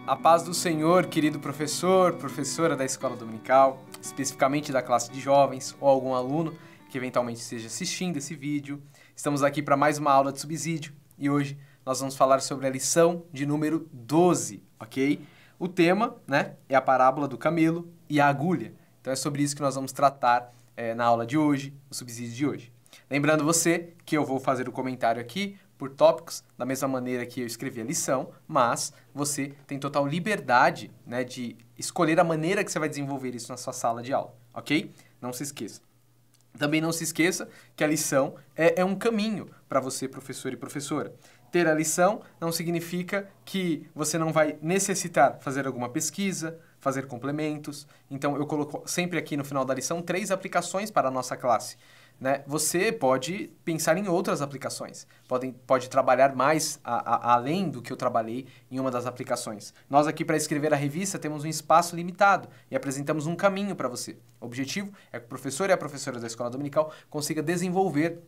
A paz do Senhor, querido professor, professora da escola dominical, especificamente da classe de jovens ou algum aluno que eventualmente esteja assistindo esse vídeo. Estamos aqui para mais uma aula de subsídio e hoje nós vamos falar sobre a lição de número 12, ok? O tema, é a parábola do camelo e a agulha. Então é sobre isso que nós vamos tratar na aula de hoje, o subsídio de hoje. Lembrando você que eu vou fazer o comentário aqui por tópicos, da mesma maneira que eu escrevi a lição, mas você tem total liberdade de escolher a maneira que você vai desenvolver isso na sua sala de aula, ok? Não se esqueça. Também não se esqueça que a lição é um caminho para você, professor e professora. Ter a lição não significa que você não vai necessitar fazer alguma pesquisa, fazer complementos. Então, eu coloco sempre aqui no final da lição 3 aplicações para a nossa classe. Você pode pensar em outras aplicações, pode trabalhar mais além do que eu trabalhei em uma das aplicações. Nós aqui para escrever a revista temos um espaço limitado e apresentamos um caminho para você. O objetivo é que o professor e a professora da escola dominical consigam desenvolver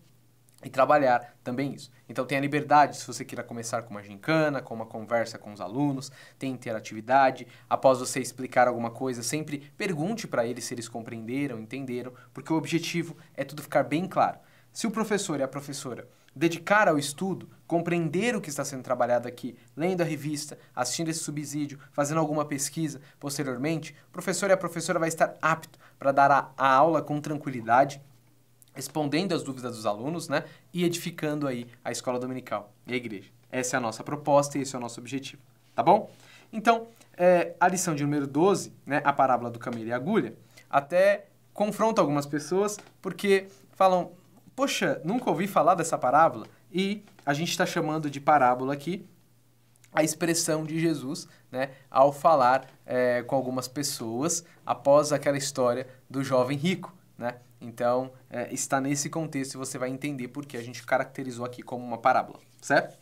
e trabalhar também isso. Então tenha liberdade, se você queira começar com uma gincana, com uma conversa com os alunos, tem interatividade. Após você explicar alguma coisa, sempre pergunte para eles se eles compreenderam, entenderam, porque o objetivo é tudo ficar bem claro. Se o professor e a professora dedicar ao estudo, compreender o que está sendo trabalhado aqui, lendo a revista, assistindo esse subsídio, fazendo alguma pesquisa posteriormente, o professor e a professora vai estar apto para dar a aula com tranquilidade, respondendo as dúvidas dos alunos, e edificando aí a escola dominical e a igreja. Essa é a nossa proposta e esse é o nosso objetivo, tá bom? Então, a lição de número 12, a parábola do camelo e a agulha, até confronta algumas pessoas porque falam, poxa, nunca ouvi falar dessa parábola, e a gente está chamando de parábola aqui a expressão de Jesus, ao falar com algumas pessoas após aquela história do jovem rico, Então, está nesse contexto e você vai entender por que a gente caracterizou aqui como uma parábola, certo?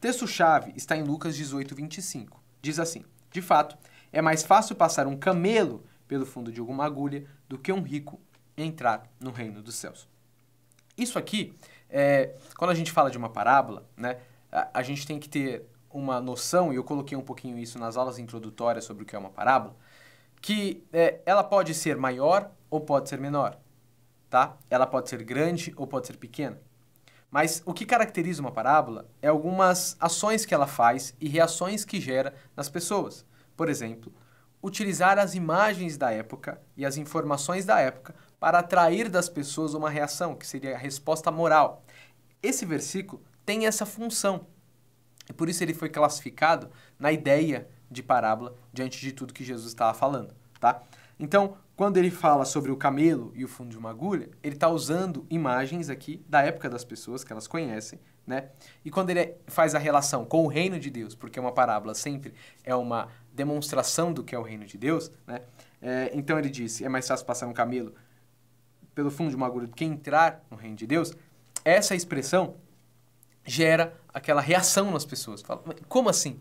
Texto-chave está em Lucas 18, 25. Diz assim, de fato, é mais fácil passar um camelo pelo fundo de alguma agulha do que um rico entrar no reino dos céus. Isso aqui, quando a gente fala de uma parábola, a gente tem que ter uma noção, e eu coloquei um pouquinho isso nas aulas introdutórias sobre o que é uma parábola, que ela pode ser maior ou pode ser menor. Tá? Ela pode ser grande ou pode ser pequena. Mas o que caracteriza uma parábola é algumas ações que ela faz e reações que gera nas pessoas. Por exemplo, utilizar as imagens da época e as informações da época para atrair das pessoas uma reação, que seria a resposta moral. Esse versículo tem essa função. E por isso ele foi classificado na ideia de parábola diante de tudo que Jesus estava falando. Tá? Então, quando ele fala sobre o camelo e o fundo de uma agulha, ele está usando imagens aqui da época das pessoas, que elas conhecem, E quando ele faz a relação com o reino de Deus, porque uma parábola sempre é uma demonstração do que é o reino de Deus, então ele disse, é mais fácil passar um camelo pelo fundo de uma agulha do que entrar no reino de Deus. Essa expressão gera aquela reação nas pessoas. Fala, como assim?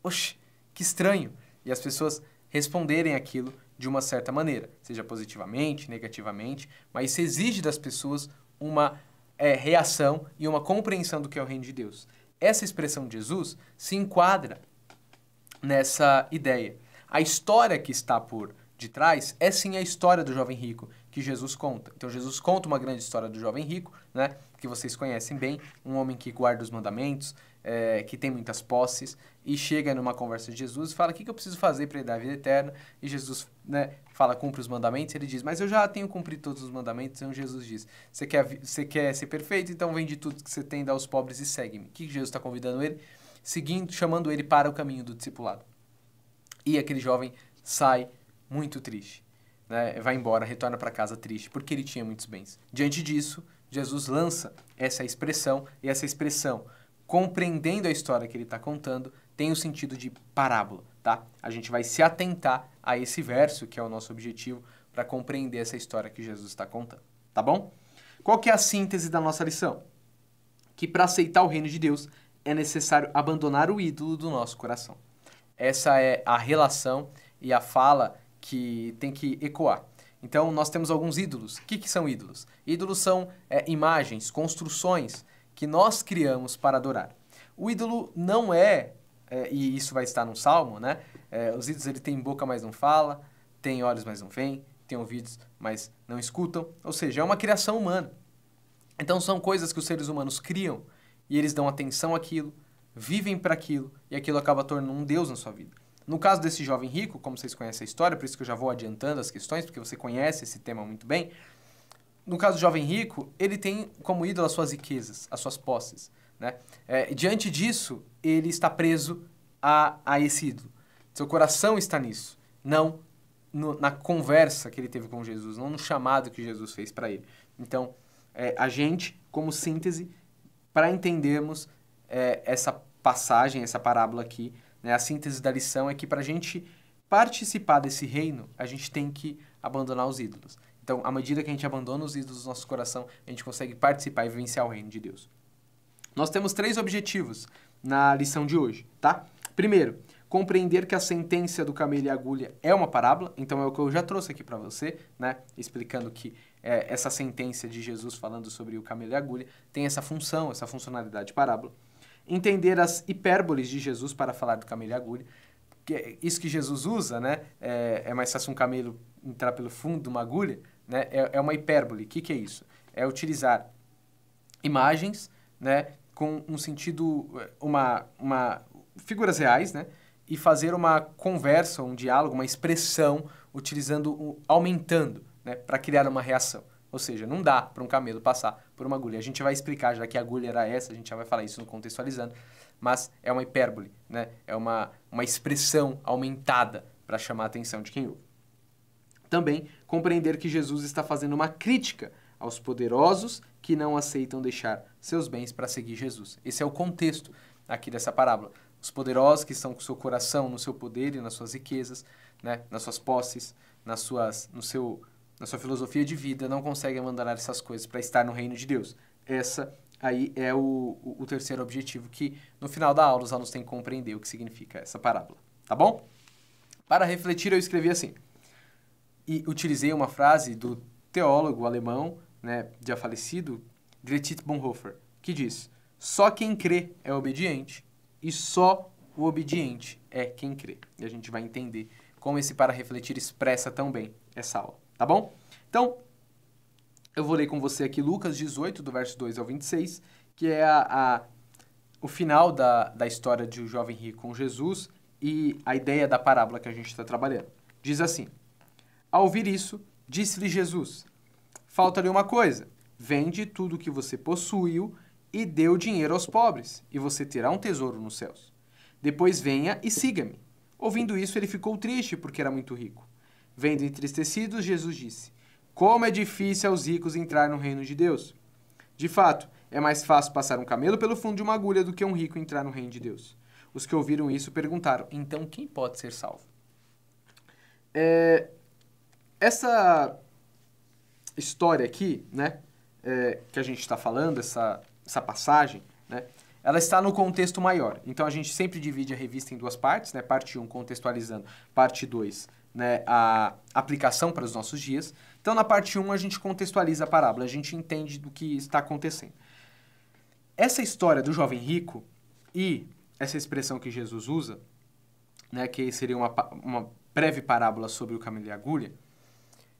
Oxe, que estranho. E as pessoas responderem aquilo de uma certa maneira, seja positivamente, negativamente, mas isso exige das pessoas uma reação e uma compreensão do que é o reino de Deus. Essa expressão de Jesus se enquadra nessa ideia. A história que está por detrás é sim a história do jovem rico que Jesus conta. Então Jesus conta uma grande história do jovem rico, que vocês conhecem bem, um homem que guarda os mandamentos, que tem muitas posses, e chega numa conversa de Jesus e fala, o que eu preciso fazer para dar a vida eterna? E Jesus fala, cumpre os mandamentos, ele diz, mas eu já tenho cumprido todos os mandamentos. Então Jesus diz, você quer ser perfeito? Então vende tudo que você tem, dá aos pobres e segue-me. O que Jesus está convidando ele? Chamando ele para o caminho do discipulado. E aquele jovem sai muito triste, vai embora, retorna para casa triste, porque ele tinha muitos bens. Diante disso, Jesus lança essa expressão, e essa expressão, compreendendo a história que ele está contando, tem o sentido de parábola, tá? A gente vai se atentar a esse verso, que é o nosso objetivo, para compreender essa história que Jesus está contando, tá bom? Qual que é a síntese da nossa lição? Que para aceitar o reino de Deus, é necessário abandonar o ídolo do nosso coração. Essa é a relação e a fala que tem que ecoar. Então, nós temos alguns ídolos. O que são ídolos? Ídolos são imagens, construções que nós criamos para adorar. O ídolo não é, e isso vai estar no Salmo, Os ídolos ele tem boca, mas não fala, tem olhos, mas não veem, tem ouvidos, mas não escutam. Ou seja, é uma criação humana. Então são coisas que os seres humanos criam e eles dão atenção àquilo, vivem para aquilo e aquilo acaba tornando um Deus na sua vida. No caso desse jovem rico, como vocês conhecem a história, por isso que eu já vou adiantando as questões, porque você conhece esse tema muito bem. No caso do jovem rico, ele tem como ídolo as suas riquezas, as suas posses, né? Diante disso, ele está preso a esse ídolo. Seu coração está nisso, não na conversa que ele teve com Jesus, não no chamado que Jesus fez para ele. Então, a gente, como síntese, para entendermos essa passagem, essa parábola aqui, né, a síntese da lição é que para a gente participar desse reino, a gente tem que abandonar os ídolos. Então, à medida que a gente abandona os ídolos do nosso coração, a gente consegue participar e vivenciar o reino de Deus. Nós temos 3 objetivos na lição de hoje, tá? Primeiro, compreender que a sentença do camelo e a agulha é uma parábola, então é o que eu já trouxe aqui para você, né? Explicando que essa sentença de Jesus falando sobre o camelo e a agulha tem essa função, essa funcionalidade de parábola. Entender as hipérboles de Jesus para falar do camelo e a agulha. Isso que Jesus usa, né? É mais fácil um camelo entrar pelo fundo de uma agulha, né? É uma hipérbole. O que é isso? É utilizar imagens, né? Com um sentido, figuras reais, né? E fazer uma conversa, um diálogo, uma expressão, aumentando, né? Para criar uma reação. Ou seja, não dá para um camelo passar por uma agulha. A gente vai explicar, já que a agulha era essa, a gente já vai falar isso no contextualizando, mas é uma hipérbole, né? É uma expressão aumentada para chamar a atenção de quem ouve. Também compreender que Jesus está fazendo uma crítica aos poderosos que não aceitam deixar seus bens para seguir Jesus. Esse é o contexto aqui dessa parábola. Os poderosos que estão com o seu coração no seu poder e nas suas riquezas, né? Nas suas posses, na sua filosofia de vida, não conseguem abandonar essas coisas para estar no reino de Deus. Essa aí é o terceiro objetivo que, no final da aula, os alunos têm que compreender o que significa essa parábola. Tá bom? Para refletir, eu escrevi assim. E utilizei uma frase do teólogo alemão, né, já falecido, Dietrich Bonhoeffer, que diz: só quem crê é obediente e só o obediente é quem crê. E a gente vai entender como esse para refletir expressa tão bem essa aula. Tá bom? Então, eu vou ler com você aqui Lucas 18, do verso 2 ao 26, que é o final da história de um jovem rico com Jesus e a ideia da parábola que a gente está trabalhando. Diz assim: ao ouvir isso, disse-lhe Jesus: falta-lhe uma coisa, vende tudo o que você possuiu e dê o dinheiro aos pobres, e você terá um tesouro nos céus. Depois venha e siga-me. Ouvindo isso, ele ficou triste porque era muito rico. Vendo entristecidos, Jesus disse: como é difícil aos ricos entrar no reino de Deus. De fato, é mais fácil passar um camelo pelo fundo de uma agulha do que um rico entrar no reino de Deus. Os que ouviram isso perguntaram: então quem pode ser salvo? Essa história aqui, né, que a gente está falando, essa passagem, né, ela está no contexto maior. Então, a gente sempre divide a revista em 2 partes, né, parte 1, contextualizando, parte 2, né, a aplicação para os nossos dias. Então, na parte 1, a gente contextualiza a parábola, a gente entende do que está acontecendo. Essa história do jovem rico e essa expressão que Jesus usa, né, que seria uma breve parábola sobre o camelo e a agulha,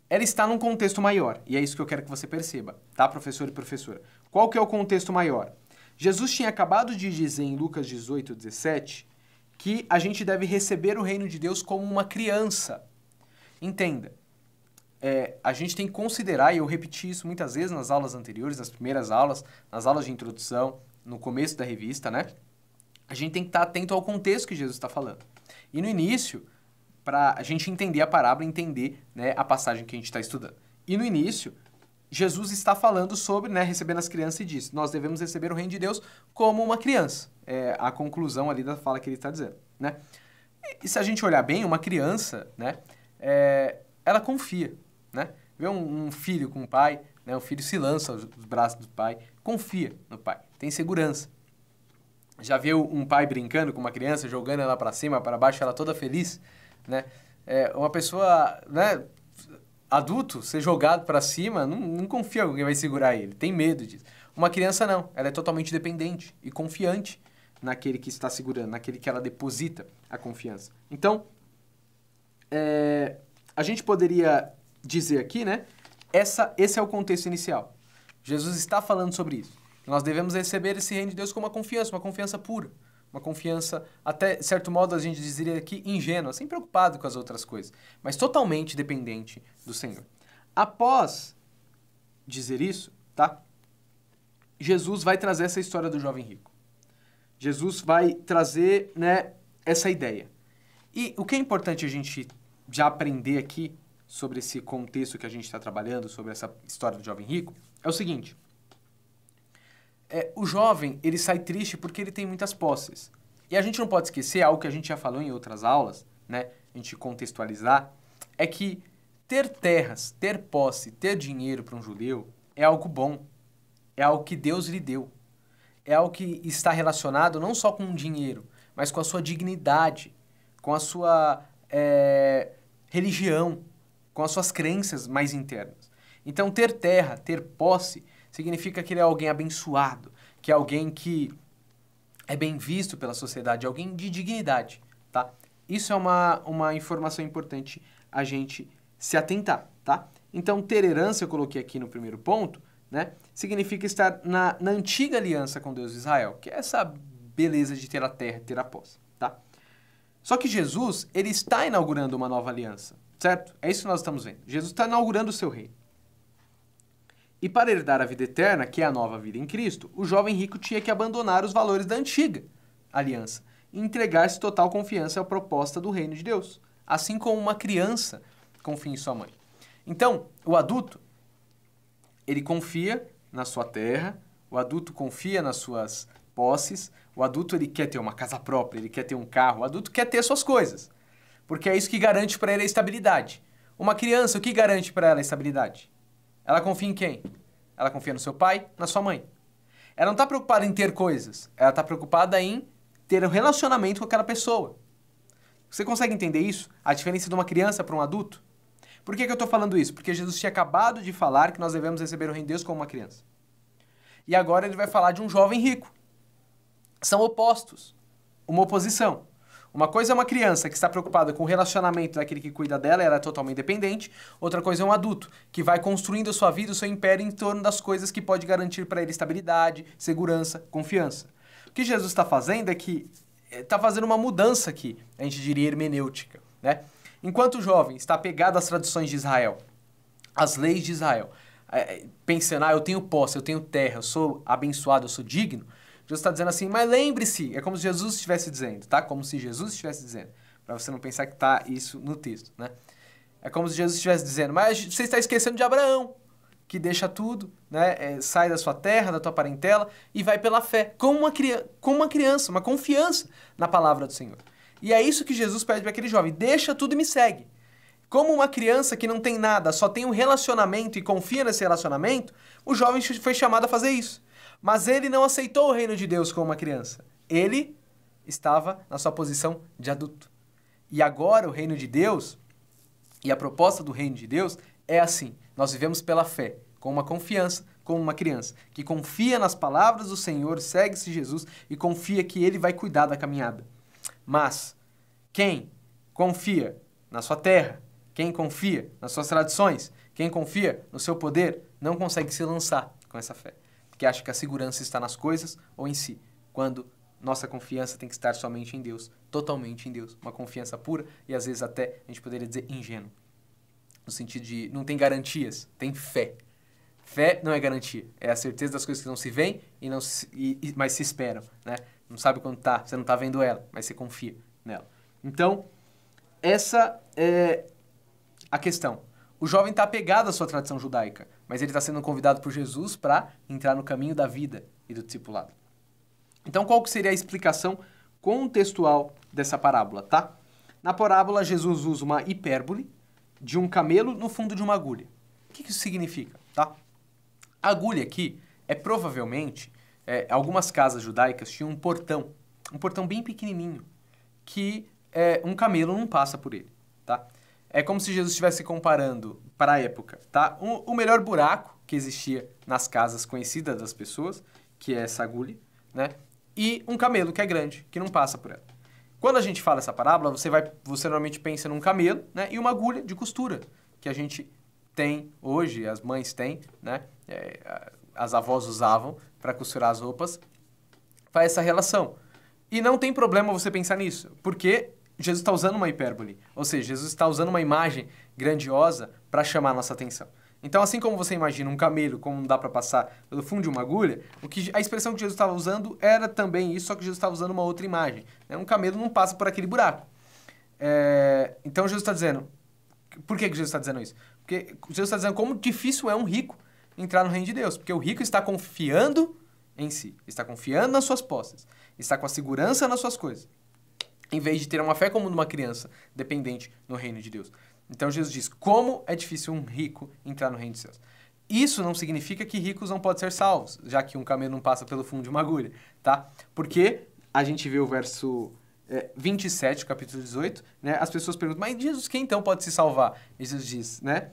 ela está num contexto maior, e é isso que eu quero que você perceba, tá, professor e professora? Qual que é o contexto maior? Jesus tinha acabado de dizer em Lucas 18, 17, que a gente deve receber o reino de Deus como uma criança. Entenda, a gente tem que considerar, e eu repeti isso muitas vezes nas aulas anteriores, nas primeiras aulas, nas aulas de introdução, no começo da revista, né? A gente tem que estar atento ao contexto que Jesus está falando. E no início, para a gente entender a parábola, entender, né, a passagem que a gente está estudando. E no início, Jesus está falando sobre, né, recebendo as crianças e diz: nós devemos receber o reino de Deus como uma criança. É a conclusão ali da fala que ele está dizendo, né? E se a gente olhar bem, uma criança, né, ela confia, né? Vê um filho com o pai, né, o filho se lança aos braços do pai, confia no pai, tem segurança. Já viu um pai brincando com uma criança, jogando ela para cima, para baixo, ela toda feliz, né? Uma pessoa, né, adulto, ser jogado para cima, não confia que alguém vai segurar ele, tem medo disso. Uma criança não, ela é totalmente dependente e confiante naquele que está segurando, naquele que ela deposita a confiança. Então, a gente poderia dizer aqui, né? Esse é o contexto inicial. Jesus está falando sobre isso. Nós devemos receber esse reino de Deus com uma confiança pura. Uma confiança, até de certo modo a gente diria aqui, ingênua, sem preocupado com as outras coisas, mas totalmente dependente do Senhor. Após dizer isso, tá? Jesus vai trazer essa história do jovem rico. Jesus vai trazer, né, essa ideia. E o que é importante a gente já aprender aqui sobre esse contexto que a gente está trabalhando, sobre essa história do jovem rico, é o seguinte. O jovem, ele sai triste porque ele tem muitas posses. E a gente não pode esquecer algo que a gente já falou em outras aulas, né? A gente contextualizar, é que ter terras, ter posse, ter dinheiro para um judeu é algo bom. É algo que Deus lhe deu. É algo que está relacionado não só com o dinheiro, mas com a sua dignidade, com a sua religião, com as suas crenças mais internas. Então, ter terra, ter posse, significa que ele é alguém abençoado, que é alguém que é bem visto pela sociedade, alguém de dignidade, tá? Isso é uma informação importante a gente se atentar, tá? Então, ter herança, eu coloquei aqui no primeiro ponto, né? Significa estar na antiga aliança com Deus de Israel, que é essa beleza de ter a terra, ter a posse, tá? Só que Jesus, ele está inaugurando uma nova aliança, certo? É isso que nós estamos vendo. Jesus está inaugurando o seu reino. E para herdar a vida eterna, que é a nova vida em Cristo, o jovem rico tinha que abandonar os valores da antiga aliança e entregar-se total confiança à proposta do reino de Deus, assim como uma criança confia em sua mãe. Então, o adulto, ele confia na sua terra, o adulto confia nas suas posses, o adulto ele quer ter uma casa própria, ele quer ter um carro, o adulto quer ter suas coisas, porque é isso que garante para ele a estabilidade. Uma criança, o que garante para ela a estabilidade? Ela confia em quem? Ela confia no seu pai, na sua mãe. Ela não está preocupada em ter coisas, ela está preocupada em ter um relacionamento com aquela pessoa. Você consegue entender isso? A diferença de uma criança para um adulto? Por que eu estou falando isso? Porque Jesus tinha acabado de falar que nós devemos receber o reino de Deus como uma criança. E agora ele vai falar de um jovem rico. São opostos. Uma oposição. Uma coisa é uma criança que está preocupada com o relacionamento daquele que cuida dela, ela é totalmente dependente. Outra coisa é um adulto, que vai construindo a sua vida, o seu império em torno das coisas que pode garantir para ele estabilidade, segurança, confiança. O que Jesus está fazendo é que está fazendo uma mudança aqui, a gente diria hermenêutica, né? Enquanto o jovem está apegado às tradições de Israel, às leis de Israel, pensando, eu tenho posse, eu tenho terra, eu sou abençoado, eu sou digno, Jesus está dizendo assim, mas lembre-se, é como se Jesus estivesse dizendo, tá? Como se Jesus estivesse dizendo, para você não pensar que está isso no texto, né? É como se Jesus estivesse dizendo, mas você está esquecendo de Abraão, que deixa tudo, né? Sai da sua terra, da tua parentela e vai pela fé, como uma criança, uma confiança na palavra do Senhor. E é isso que Jesus pede para aquele jovem, deixa tudo e me segue. Como uma criança que não tem nada, só tem um relacionamento e confia nesse relacionamento, o jovem foi chamado a fazer isso. Mas ele não aceitou o reino de Deus como uma criança. Ele estava na sua posição de adulto. E agora o reino de Deus, e a proposta do reino de Deus é assim. Nós vivemos pela fé, com uma confiança, como uma criança, que confia nas palavras do Senhor, segue-se Jesus e confia que Ele vai cuidar da caminhada. Mas quem confia na sua terra, quem confia nas suas tradições, quem confia no seu poder, não consegue se lançar com essa fé. Porque acha que a segurança está nas coisas ou em si, quando nossa confiança tem que estar somente em Deus, totalmente em Deus. Uma confiança pura e às vezes até, a gente poderia dizer, ingênua. No sentido de, não tem garantias, tem fé. Fé não é garantia, é a certeza das coisas que não se veem, mas se esperam, né? Não sabe quando tá, você não está vendo ela, mas você confia nela. Então, essa é a questão. O jovem está apegado à sua tradição judaica, mas ele está sendo convidado por Jesus para entrar no caminho da vida e do discipulado. Então, qual que seria a explicação contextual dessa parábola, tá? Na parábola, Jesus usa uma hipérbole de um camelo no fundo de uma agulha. O que isso significa, tá? A agulha aqui é provavelmente, algumas casas judaicas tinham um portão bem pequenininho, que um camelo não passa por ele, tá? É como se Jesus estivesse comparando, para a época, tá? O melhor buraco que existia nas casas conhecidas das pessoas, que é essa agulha, né? E um camelo que é grande, que não passa por ela. Quando a gente fala essa parábola, você normalmente pensa num camelo, né, e uma agulha de costura, que a gente tem hoje, as mães têm, né, as avós usavam para costurar as roupas, faz essa relação. E não tem problema você pensar nisso, porque Jesus está usando uma hipérbole, ou seja, Jesus está usando uma imagem grandiosa para chamar a nossa atenção. Então, assim como você imagina um camelo, como não dá para passar pelo fundo de uma agulha, a expressão que Jesus estava usando era também isso, só que Jesus estava usando uma outra imagem. Né? Um camelo não passa por aquele buraco. Então, Jesus está dizendo... Por que Jesus está dizendo isso? Porque Jesus está dizendo como difícil é um rico entrar no reino de Deus. Porque o rico está confiando em si, está confiando nas suas posses, está com a segurança nas suas coisas, em vez de ter uma fé como de uma criança dependente no reino de Deus. Então Jesus diz, como é difícil um rico entrar no reino de Deus. Isso não significa que ricos não podem ser salvos, já que um camelo não passa pelo fundo de uma agulha, tá? Porque a gente vê o verso 27, capítulo 18, né? As pessoas perguntam, mas Jesus, quem então pode se salvar? Jesus diz, né?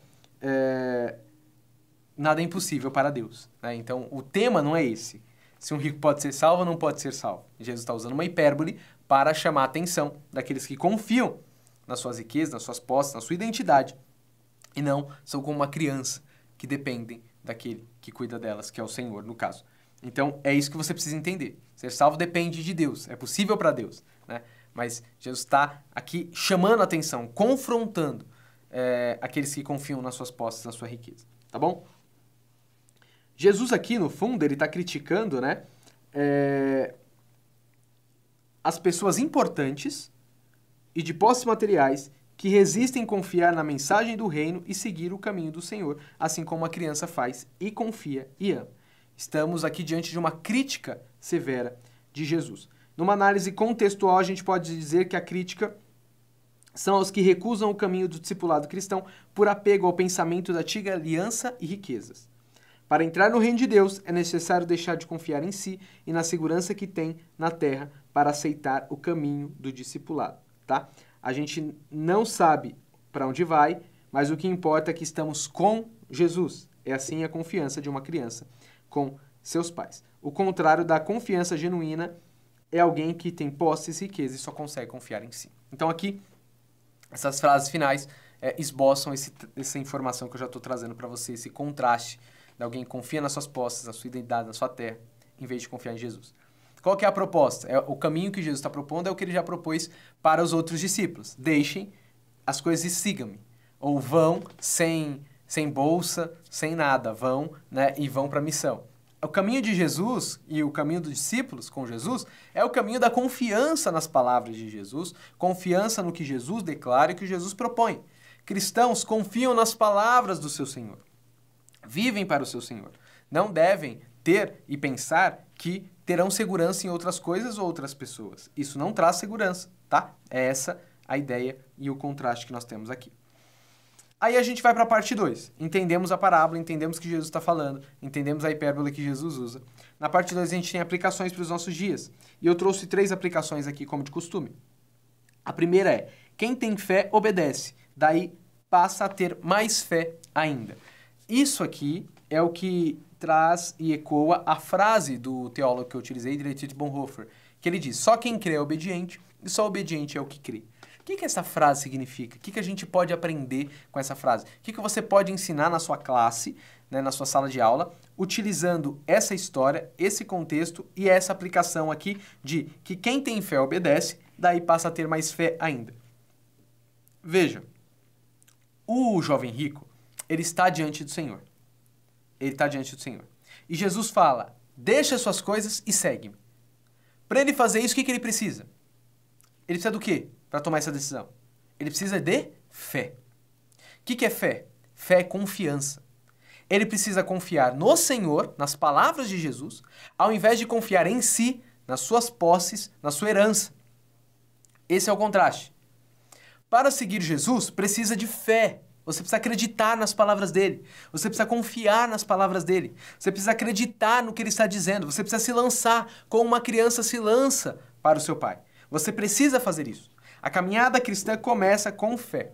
Nada é impossível para Deus. Né? Então, o tema não é esse. Se um rico pode ser salvo ou não pode ser salvo. Jesus está usando uma hipérbole para chamar a atenção daqueles que confiam nas suas riquezas, nas suas posses, na sua identidade, e não são como uma criança que dependem daquele que cuida delas, que é o Senhor, no caso. Então, é isso que você precisa entender. Ser salvo depende de Deus, é possível para Deus, né? Mas Jesus está aqui chamando a atenção, confrontando aqueles que confiam nas suas posses, na sua riqueza, tá bom? Jesus aqui, no fundo, ele está criticando, né, as pessoas importantes e de posses materiais que resistem em confiar na mensagem do reino e seguir o caminho do Senhor, assim como a criança faz e confia e ama. Estamos aqui diante de uma crítica severa de Jesus. Numa análise contextual, a gente pode dizer que a crítica são os que recusam o caminho do discipulado cristão por apego ao pensamento da antiga aliança e riquezas. Para entrar no reino de Deus, é necessário deixar de confiar em si e na segurança que tem na terra para aceitar o caminho do discipulado, tá? A gente não sabe para onde vai, mas o que importa é que estamos com Jesus. É assim a confiança de uma criança com seus pais. O contrário da confiança genuína é alguém que tem posses e riquezas e só consegue confiar em si. Então aqui, essas frases finais esboçam essa informação que eu já estou trazendo para você, esse contraste de alguém que confia nas suas posses, na sua identidade, na sua terra, em vez de confiar em Jesus. Qual que é a proposta? O caminho que Jesus está propondo é o que ele já propôs para os outros discípulos. Deixem as coisas e sigam-me. Ou vão sem bolsa, sem nada. Vão, né, e vão para a missão. O caminho de Jesus e o caminho dos discípulos com Jesus é o caminho da confiança nas palavras de Jesus, confiança no que Jesus declara e que Jesus propõe. Cristãos confiam nas palavras do seu Senhor. Vivem para o seu Senhor. Não devem ter e pensar que terão segurança em outras coisas ou outras pessoas. Isso não traz segurança, tá? É essa a ideia e o contraste que nós temos aqui. Aí a gente vai para a parte 2. Entendemos a parábola, entendemos o que Jesus está falando, entendemos a hipérbole que Jesus usa. Na parte 2 a gente tem aplicações para os nossos dias. E eu trouxe 3 aplicações aqui, como de costume. A primeira é, quem tem fé, obedece. Daí passa a ter mais fé ainda. Isso aqui é o que traz e ecoa a frase do teólogo que eu utilizei, Dietrich Bonhoeffer, que ele diz, só quem crê é obediente, e só obediente é o que crê. O que essa frase significa? O que a gente pode aprender com essa frase? O que você pode ensinar na sua classe, né, na sua sala de aula, utilizando essa história, esse contexto e essa aplicação aqui de que quem tem fé obedece, daí passa a ter mais fé ainda. Veja, o jovem rico, ele está diante do Senhor. Ele está diante do Senhor. E Jesus fala, deixa suas coisas e segue-me. Para ele fazer isso, o que ele precisa? Ele precisa do quê para tomar essa decisão? Ele precisa de fé. O que é fé? Fé é confiança. Ele precisa confiar no Senhor, nas palavras de Jesus, ao invés de confiar em si, nas suas posses, na sua herança. Esse é o contraste. Para seguir Jesus, precisa de fé. Você precisa acreditar nas palavras dele. Você precisa confiar nas palavras dele. Você precisa acreditar no que ele está dizendo. Você precisa se lançar como uma criança se lança para o seu pai. Você precisa fazer isso. A caminhada cristã começa com fé.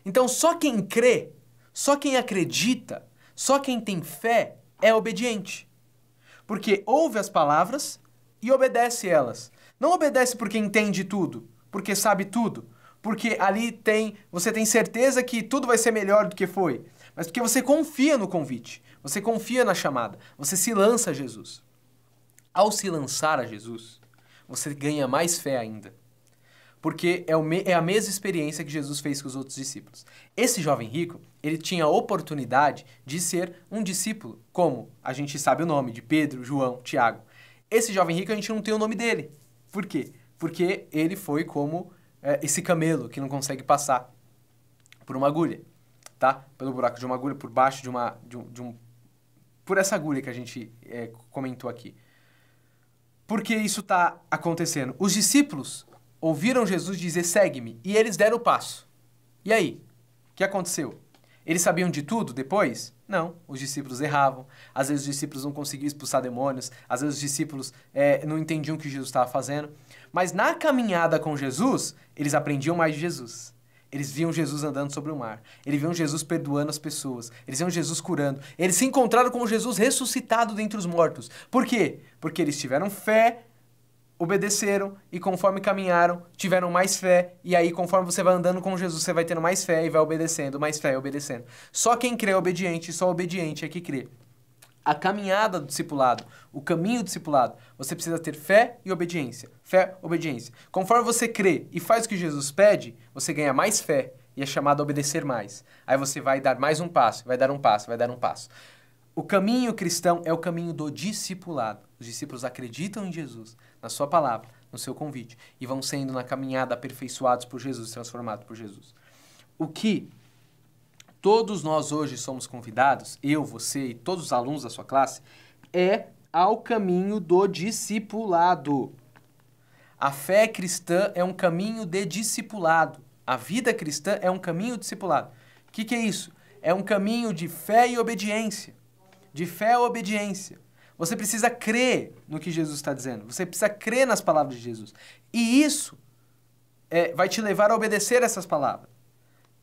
Então, só quem crê, só quem acredita, só quem tem fé é obediente. Porque ouve as palavras e obedece elas. Não obedece porque entende tudo, porque sabe tudo, porque ali você tem certeza que tudo vai ser melhor do que foi, mas porque você confia no convite, você confia na chamada, você se lança a Jesus. Ao se lançar a Jesus, você ganha mais fé ainda. Porque é a mesma experiência que Jesus fez com os outros discípulos. Esse jovem rico, ele tinha a oportunidade de ser um discípulo, como a gente sabe o nome de Pedro, João, Tiago. Esse jovem rico, a gente não tem o nome dele. Por quê? Porque ele foi como esse camelo que não consegue passar por uma agulha, tá? Pelo buraco de uma agulha, por baixo por essa agulha que a gente comentou aqui. Por que isso está acontecendo? Os discípulos ouviram Jesus dizer, segue-me, e eles deram o passo. E aí? O que aconteceu? Eles sabiam de tudo depois? Não, os discípulos erravam, às vezes os discípulos não conseguiam expulsar demônios, às vezes os discípulos não entendiam o que Jesus estava fazendo, mas na caminhada com Jesus, eles aprendiam mais de Jesus. Eles viam Jesus andando sobre o mar, eles viam Jesus perdoando as pessoas, eles viam Jesus curando, eles se encontraram com Jesus ressuscitado dentre os mortos. Por quê? Porque eles tiveram fé, obedeceram e conforme caminharam, tiveram mais fé. E aí, conforme você vai andando com Jesus, você vai tendo mais fé e vai obedecendo, mais fé e obedecendo. Só quem crê é obediente, só obediente é que crê. A caminhada do discipulado, o caminho do discipulado, você precisa ter fé e obediência. Fé, obediência. Conforme você crê e faz o que Jesus pede, você ganha mais fé e é chamado a obedecer mais. Aí você vai dar mais um passo, vai dar um passo, vai dar um passo. O caminho cristão é o caminho do discipulado. Os discípulos acreditam em Jesus, na sua palavra, no seu convite, e vão sendo na caminhada aperfeiçoados por Jesus, transformados por Jesus. O que todos nós hoje somos convidados, eu, você e todos os alunos da sua classe, é ao caminho do discipulado. A fé cristã é um caminho de discipulado. A vida cristã é um caminho de discipulado. O que é isso? É um caminho de fé e obediência. De fé e obediência. Você precisa crer no que Jesus está dizendo. Você precisa crer nas palavras de Jesus. E isso vai te levar a obedecer essas palavras,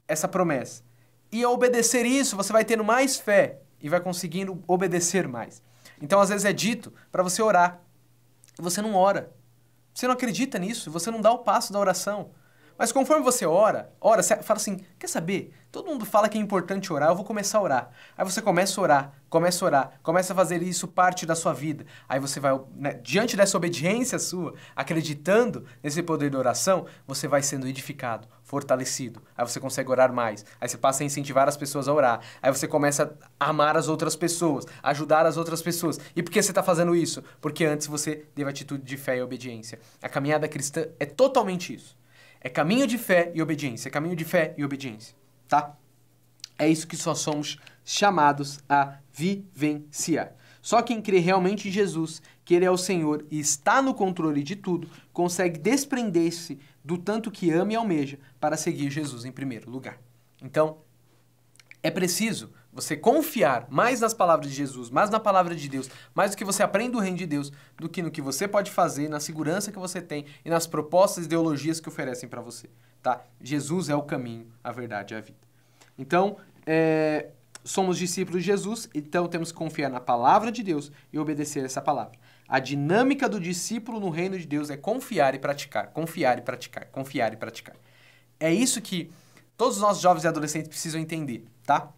essa promessa. E ao obedecer isso, você vai tendo mais fé e vai conseguindo obedecer mais. Então, às vezes é dito para você orar. E você não ora. Você não acredita nisso. Você não dá o passo da oração. Mas conforme você ora, você fala assim, quer saber? Todo mundo fala que é importante orar, eu vou começar a orar. Aí você começa a orar, começa a fazer isso parte da sua vida. Aí você vai, né, diante dessa obediência sua, acreditando nesse poder da oração, você vai sendo edificado, fortalecido. Aí você consegue orar mais. Aí você passa a incentivar as pessoas a orar. Aí você começa a amar as outras pessoas, ajudar as outras pessoas. E por que você está fazendo isso? Porque antes você teve atitude de fé e obediência. A caminhada cristã é totalmente isso. É caminho de fé e obediência, é caminho de fé e obediência, tá? É isso que só somos chamados a vivenciar. Só quem crê realmente em Jesus, que Ele é o Senhor e está no controle de tudo, consegue desprender-se do tanto que ama e almeja para seguir Jesus em primeiro lugar. Então, é preciso você confiar mais nas palavras de Jesus, mais na palavra de Deus, mais do que você aprende do reino de Deus, do que no que você pode fazer, na segurança que você tem e nas propostas e ideologias que oferecem para você, tá? Jesus é o caminho, a verdade e a vida. Então, somos discípulos de Jesus, então temos que confiar na palavra de Deus e obedecer essa palavra. A dinâmica do discípulo no reino de Deus é confiar e praticar, confiar e praticar, confiar e praticar. É isso que todos os nossos jovens e adolescentes precisam entender, tá?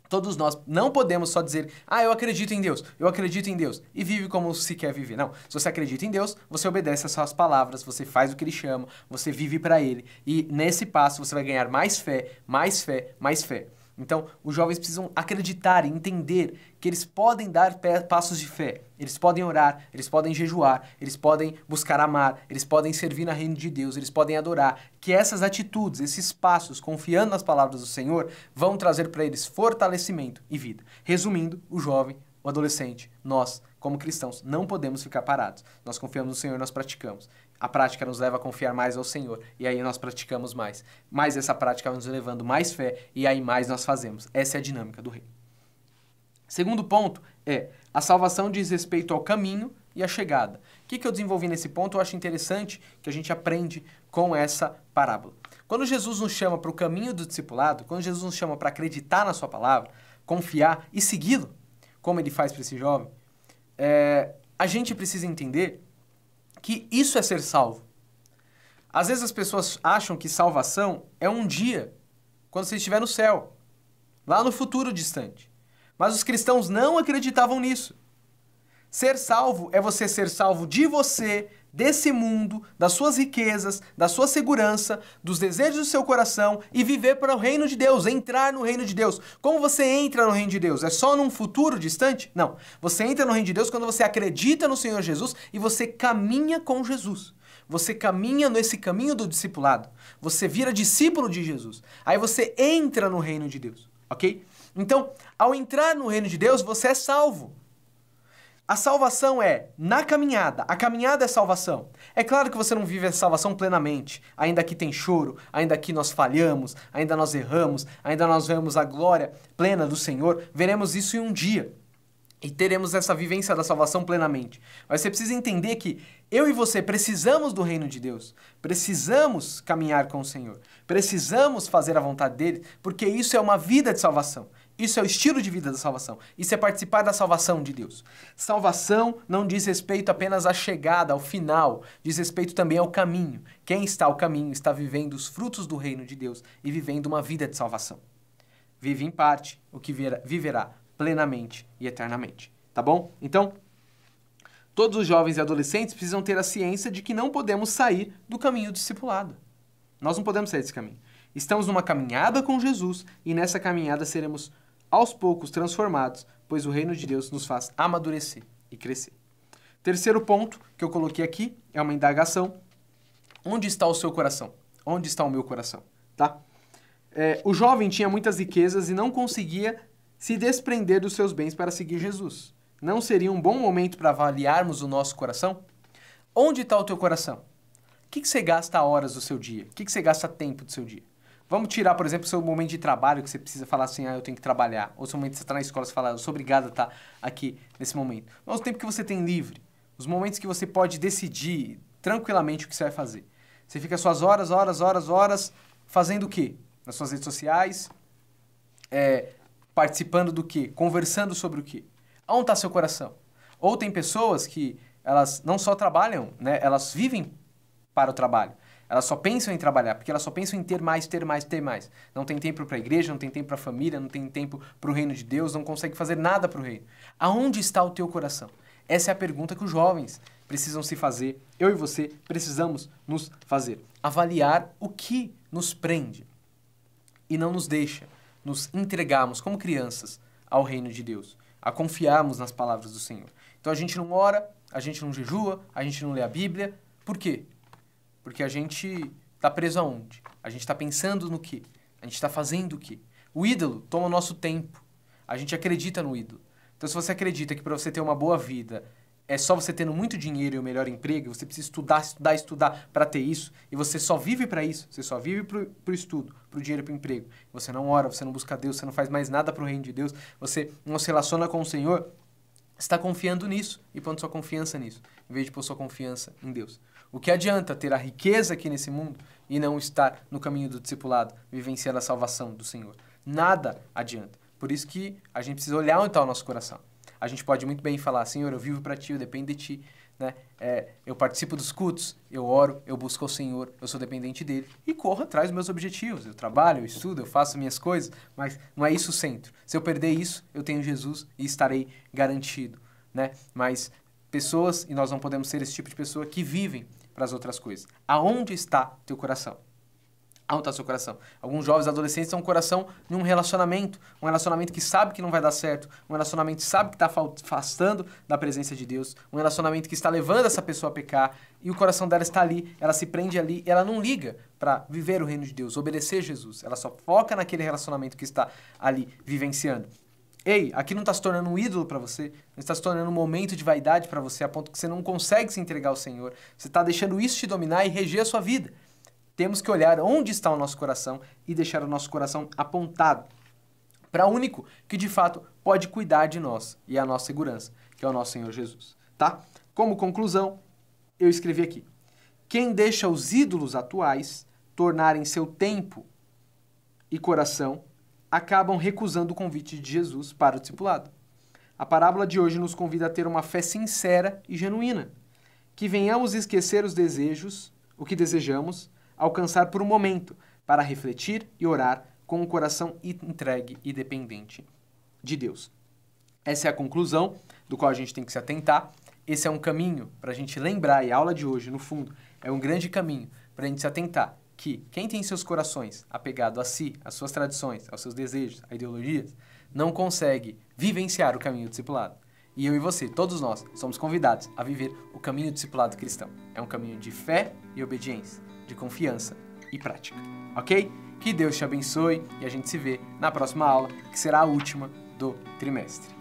Todos nós não podemos só dizer, eu acredito em Deus, e vive como se quer viver. Não, se você acredita em Deus, você obedece às suas palavras, você faz o que Ele chama, você vive para Ele. E nesse passo você vai ganhar mais fé, mais fé, mais fé. Então, os jovens precisam acreditar e entender que eles podem dar passos de fé. Eles podem orar, eles podem jejuar, eles podem buscar amar, eles podem servir na reino de Deus, eles podem adorar. Que essas atitudes, esses passos, confiando nas palavras do Senhor, vão trazer para eles fortalecimento e vida. Resumindo, o jovem, o adolescente, nós, como cristãos, não podemos ficar parados. Nós confiamos no Senhor e nós praticamos. A prática nos leva a confiar mais ao Senhor, e aí nós praticamos mais. Mas essa prática vai nos levando mais fé, e aí mais nós fazemos. Essa é a dinâmica do reino. Segundo ponto é, a salvação diz respeito ao caminho e à chegada. O que eu desenvolvi nesse ponto? Eu acho interessante que a gente aprende com essa parábola. Quando Jesus nos chama para o caminho do discipulado, quando Jesus nos chama para acreditar na sua palavra, confiar e segui-lo, como ele faz para esse jovem, a gente precisa entender que isso é ser salvo. Às vezes as pessoas acham que salvação é um dia, quando você estiver no céu, lá no futuro distante. Mas os cristãos não acreditavam nisso. Ser salvo é você ser salvo de você, desse mundo, das suas riquezas, da sua segurança, dos desejos do seu coração e viver para o reino de Deus, entrar no reino de Deus. Como você entra no reino de Deus? É só num futuro distante? Não. Você entra no reino de Deus quando você acredita no Senhor Jesus e você caminha com Jesus. Você caminha nesse caminho do discipulado. Você vira discípulo de Jesus. Aí você entra no reino de Deus, ok? Então, ao entrar no reino de Deus, você é salvo. A salvação é na caminhada. A caminhada é salvação. É claro que você não vive a salvação plenamente. Ainda que tem choro, ainda que nós falhamos, ainda nós erramos, ainda nós vemos a glória plena do Senhor. Veremos isso em um dia. E teremos essa vivência da salvação plenamente. Mas você precisa entender que eu e você precisamos do reino de Deus. Precisamos caminhar com o Senhor. Precisamos fazer a vontade dele, porque isso é uma vida de salvação. Isso é o estilo de vida da salvação. Isso é participar da salvação de Deus. Salvação não diz respeito apenas à chegada, ao final. Diz respeito também ao caminho. Quem está ao caminho está vivendo os frutos do reino de Deus e vivendo uma vida de salvação. Vive em parte o que viverá plenamente e eternamente. Tá bom? Então, todos os jovens e adolescentes precisam ter a ciência de que não podemos sair do caminho discipulado. Nós não podemos sair desse caminho. Estamos numa caminhada com Jesus e nessa caminhada seremos aos poucos transformados, pois o reino de Deus nos faz amadurecer e crescer. Terceiro ponto que eu coloquei aqui é uma indagação. Onde está o seu coração? Onde está o meu coração? Tá? O jovem tinha muitas riquezas e não conseguia se desprender dos seus bens para seguir Jesus. Não seria um bom momento para avaliarmos o nosso coração? Onde está o teu coração? O que você gasta horas do seu dia? O que você gasta tempo do seu dia? Vamos tirar, por exemplo, o seu momento de trabalho, que você precisa falar assim, eu tenho que trabalhar. Ou o seu momento que você está na escola, você fala, eu sou obrigado a estar aqui nesse momento. Mas o tempo que você tem livre, os momentos que você pode decidir tranquilamente o que você vai fazer. Você fica suas horas fazendo o quê? Nas suas redes sociais, participando do quê? Conversando sobre o quê? Onde está seu coração? Ou tem pessoas que elas não só trabalham, né? Elas vivem para o trabalho. Elas só pensam em trabalhar, porque elas só pensam em ter mais, ter mais, ter mais. Não tem tempo para a igreja, não tem tempo para a família, não tem tempo para o reino de Deus, não consegue fazer nada para o reino. Aonde está o teu coração? Essa é a pergunta que os jovens precisam se fazer. Eu e você precisamos nos fazer. Avaliar o que nos prende e não nos deixa nos entregarmos como crianças ao reino de Deus, a confiarmos nas palavras do Senhor. Então a gente não ora, a gente não jejua, a gente não lê a Bíblia. Por quê? Porque a gente está preso aonde? A gente está pensando no quê? A gente está fazendo o quê? O ídolo toma o nosso tempo. A gente acredita no ídolo. Então se você acredita que para você ter uma boa vida é só você tendo muito dinheiro e o melhor emprego, você precisa estudar para ter isso, e você só vive para isso, você só vive para o estudo, para o dinheiro e para o emprego. Você não ora, você não busca Deus, você não faz mais nada para o reino de Deus, você não se relaciona com o Senhor, você está confiando nisso e pondo sua confiança nisso, em vez de pôr sua confiança em Deus. O que adianta ter a riqueza aqui nesse mundo e não estar no caminho do discipulado, vivenciando a salvação do Senhor? Nada adianta. Por isso que a gente precisa olhar onde está o nosso coração. A gente pode muito bem falar, Senhor, eu vivo para Ti, eu dependo de Ti, né? Eu participo dos cultos, eu oro, eu busco o Senhor, eu sou dependente dEle e corro atrás dos meus objetivos. Eu trabalho, eu estudo, eu faço minhas coisas, mas não é isso o centro. Se eu perder isso, eu tenho Jesus e estarei garantido, né? Mas pessoas, e nós não podemos ser esse tipo de pessoa que vivem para as outras coisas. Aonde está teu coração? Aonde está seu coração? Alguns jovens adolescentes têm um coração em um relacionamento que sabe que não vai dar certo, um relacionamento que sabe que está afastando da presença de Deus, um relacionamento que está levando essa pessoa a pecar, e o coração dela está ali, ela se prende ali, ela não liga para viver o reino de Deus, obedecer Jesus, ela só foca naquele relacionamento que está ali vivenciando. Ei, aqui não está se tornando um ídolo para você, não está se tornando um momento de vaidade para você, a ponto que você não consegue se entregar ao Senhor, você está deixando isso te dominar e reger a sua vida. Temos que olhar onde está o nosso coração e deixar o nosso coração apontado para o único que de fato pode cuidar de nós e a nossa segurança, que é o nosso Senhor Jesus, tá? Como conclusão, eu escrevi aqui: quem deixa os ídolos atuais tornarem seu tempo e coração, acabam recusando o convite de Jesus para o discipulado. A parábola de hoje nos convida a ter uma fé sincera e genuína, que venhamos esquecer os desejos o que desejamos alcançar por um momento, para refletir e orar com o coração entregue e dependente de Deus. Essa é a conclusão do qual a gente tem que se atentar. Esse é um caminho para a gente lembrar, e a aula de hoje, no fundo, é um grande caminho para a gente se atentar que quem tem seus corações apegado a si, às suas tradições, aos seus desejos, a ideologias, não consegue vivenciar o caminho do discipulado. E eu e você, todos nós, somos convidados a viver o caminho do discipulado cristão. É um caminho de fé e obediência, de confiança e prática. Ok? Que Deus te abençoe e a gente se vê na próxima aula, que será a última do trimestre.